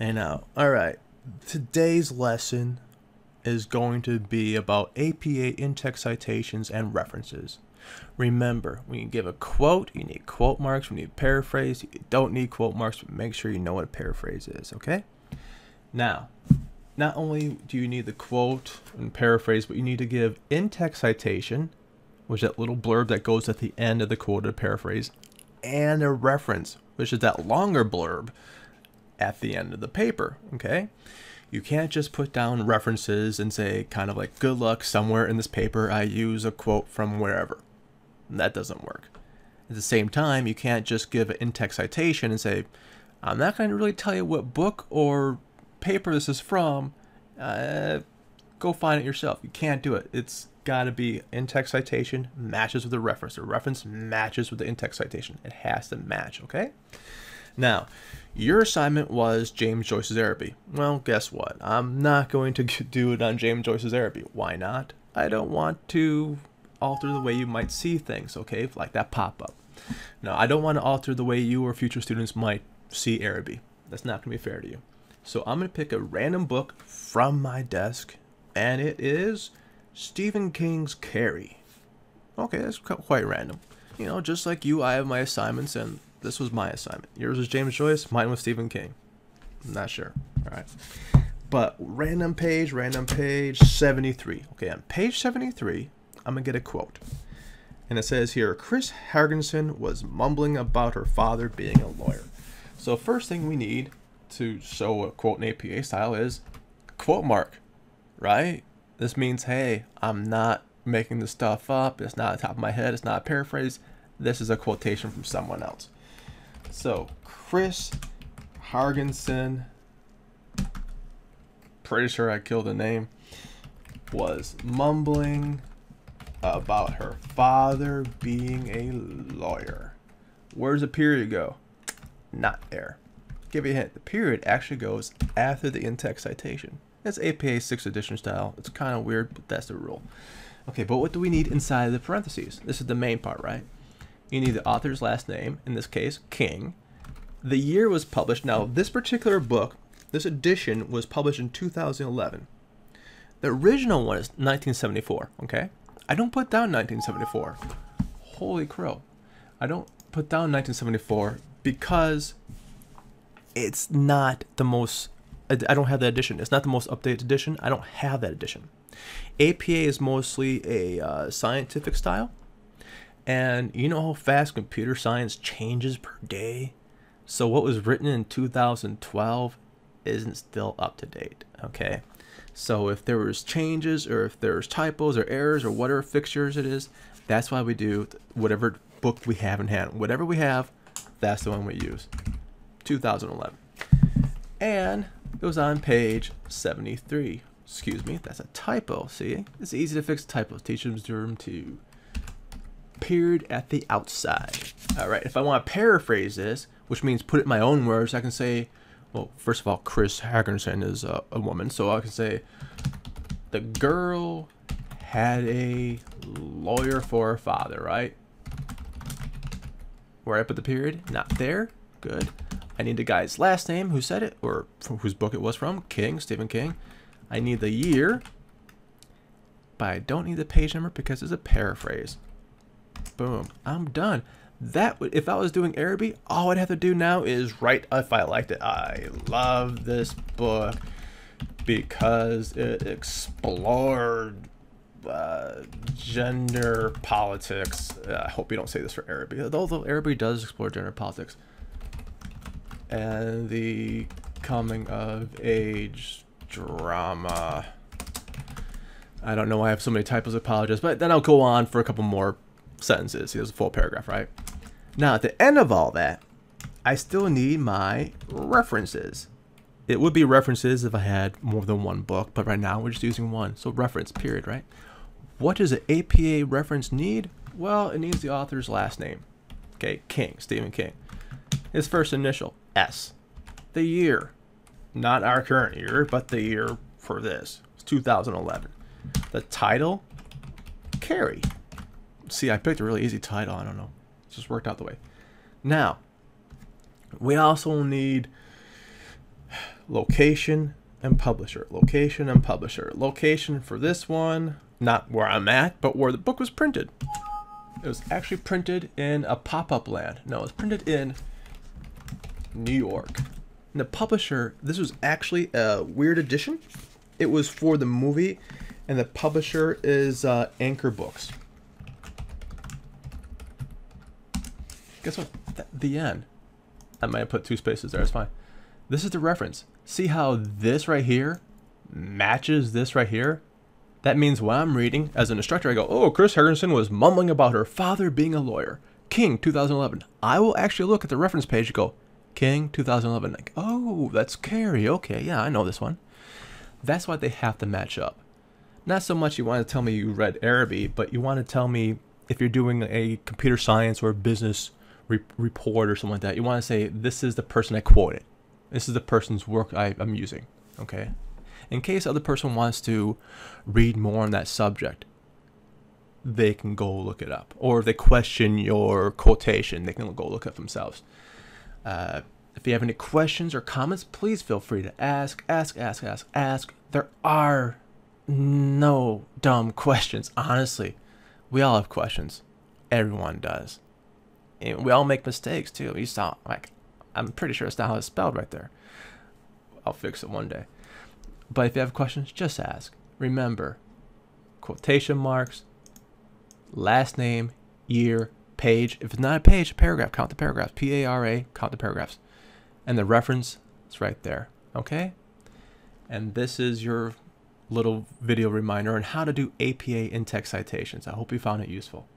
I know. Alright, today's lesson is going to be about APA in-text citations and references. Remember, when you give a quote, you need quote marks. When you paraphrase, you don't need quote marks, but make sure you know what a paraphrase is, okay? Now, not only do you need the quote and paraphrase, but you need to give in-text citation, which is that little blurb that goes at the end of the quote or paraphrase, and a reference, which is that longer blurb at the end of the paper, okay? You can't just put down references and say kind of like, good luck, somewhere in this paper I use a quote from wherever. That doesn't work. At the same time, you can't just give an in-text citation and say, I'm not going to really tell you what book or paper this is from. Go find it yourself. You can't do it. It's got to be in-text citation matches with the reference. The reference matches with the in-text citation. It has to match, okay? Now, your assignment was James Joyce's Araby. Well, guess what? I'm not going to do it on James Joyce's Araby. Why not? I don't want to alter the way you might see things, okay? Like that pop-up. No, I don't want to alter the way you or future students might see Araby. That's not going to be fair to you. So I'm going to pick a random book from my desk, and it is Stephen King's Carrie. Okay, that's quite random. You know, just like you, I have my assignments, and this was my assignment. Yours was James Joyce, mine was Stephen King. I'm not sure. All right. But random page 73. Okay, on page 73, I'm going to get a quote. And it says here, Chris Hargensen was mumbling about her father being a lawyer. So first thing we need to show a quote in APA style is quote mark, right? This means, hey, I'm not making this stuff up. It's not on top of my head. It's not a paraphrase. This is a quotation from someone else. So, Chris Hargensen, pretty sure I killed the name, was mumbling about her father being a lawyer. Where's the period go? Not there. Give you a hint. The period actually goes after the in-text citation. It's APA 6th edition style. It's kind of weird, but that's the rule. Okay, but what do we need inside of the parentheses? This is the main part, right? You need the author's last name, in this case, King. The year was published. Now, this particular book, this edition, was published in 2011. The original one is 1974, okay? I don't put down 1974. Holy crow. I don't put down 1974 because it's not the most, I don't have that edition. It's not the most updated edition. I don't have that edition. APA is mostly a scientific style. And you know how fast computer science changes per day? So what was written in 2012 isn't still up to date, okay? So if there was changes or if there's typos or errors or whatever fixtures it is, that's why we do whatever book we have in hand. Whatever we have, that's the one we use. 2011. And it was on page 73. Excuse me, that's a typo. See, it's easy to fix typos. Teach them to period at the outside. All right, if I want to paraphrase this, which means put it in my own words, I can say, well, first of all, Chris Hargensen is a woman, so I can say, the girl had a lawyer for her father, right? Where I put the period? Not there. Good. I need the guy's last name, who said it, or from whose book it was from, King, Stephen King. I need the year, but I don't need the page number because it's a paraphrase. Boom, I'm done. That would, if I was doing Araby, all I'd have to do now is write if I liked it. I love this book because it explored gender politics. I hope you don't say this for Araby, although Araby does explore gender politics. And the coming of age drama. I don't know why I have so many typos, apologize, but then I'll go on for a couple more sentences. Here's a full paragraph, right? Now, at the end of all that, I still need my references. It would be references if I had more than one book, but right now we're just using one. So reference, period, right? What does an APA reference need? Well, it needs the author's last name. Okay, King, Stephen King. His first initial, S. The year, not our current year, but the year for this. It's 2011. The title, Carrie. See, I picked a really easy title. I don't know. It just worked out the way. Now, we also need location and publisher, location and publisher. Location for this one, not where I'm at, but where the book was printed. It was actually printed in a pop-up land. No, it was printed in New York. And the publisher, this was actually a weird edition. It was for the movie, and the publisher is Anchor Books. Guess what? The end. I might have put 2 spaces there, it's fine. This is the reference. See how this right here matches this right here? That means when I'm reading, as an instructor, I go, oh, Chris Harrison was mumbling about her father being a lawyer. King, 2011. I will actually look at the reference page and go, King, 2011. Like, oh, that's Carrie. Okay, yeah, I know this one. That's why they have to match up. Not so much you want to tell me you read Arabic, but you want to tell me if you're doing a computer science or business report or something like that, you want to say, this is the person I quoted. This is the person's work I'm using, okay? In case the other person wants to read more on that subject, they can go look it up. Or if they question your quotation, they can go look it up themselves. If you have any questions or comments, please feel free to ask. There are no dumb questions. Honestly, we all have questions. Everyone does. And we all make mistakes too. You sound like, I'm pretty sure it's not how it's spelled right there. I'll fix it one day. But if you have questions, just ask. Remember, quotation marks, last name, year, page. If it's not a page, a paragraph, count the paragraphs. P-A-R-A, count the paragraphs. And the reference is right there, okay? And this is your little video reminder on how to do APA in-text citations. I hope you found it useful.